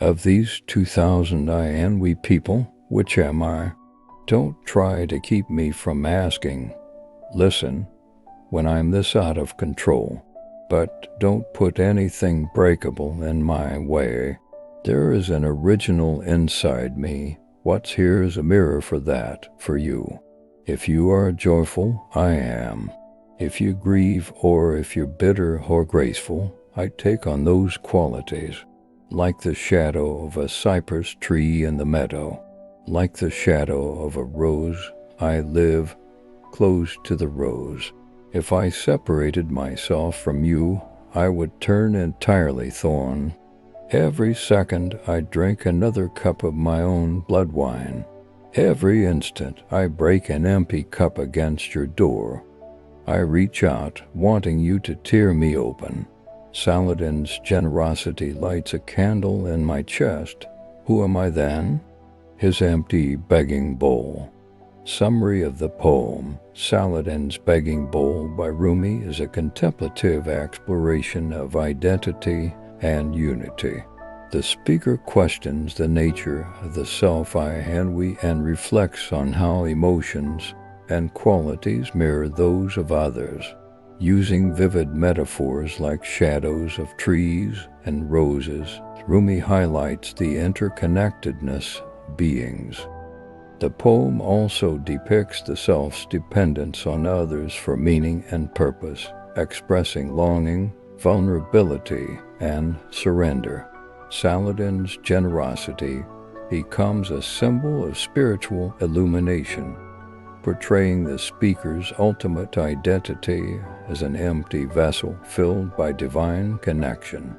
Of these 2,000 I and we people, which am I? Don't try to keep me from asking. Listen, when I'm this out of control, but don't put anything breakable in my way. There is an original inside me. What's here is a mirror for that, for you. If you are joyful, I am. If you grieve or if you're bitter or graceful, I take on those qualities. Like the shadow of a cypress tree in the meadow, like the shadow of a rose, I live close to the rose. If I separated myself from you, I would turn entirely thorn. Every second I drink another cup of my own blood wine. Every instant I break an empty cup against your door. I reach out, wanting you to tear me open. Saladin's generosity lights a candle in my chest. Who am I then? His empty begging bowl. Summary of the poem, Saladin's Begging Bowl by Rumi is a contemplative exploration of identity and unity. The speaker questions the nature of the self I and we and reflects on how emotions and qualities mirror those of others. Using vivid metaphors like shadows of trees and roses, Rumi highlights the interconnectedness of beings. The poem also depicts the self's dependence on others for meaning and purpose, expressing longing, vulnerability, and surrender. Saladin's generosity becomes a symbol of spiritual illumination, portraying the speaker's ultimate identity as an empty vessel filled by divine connection.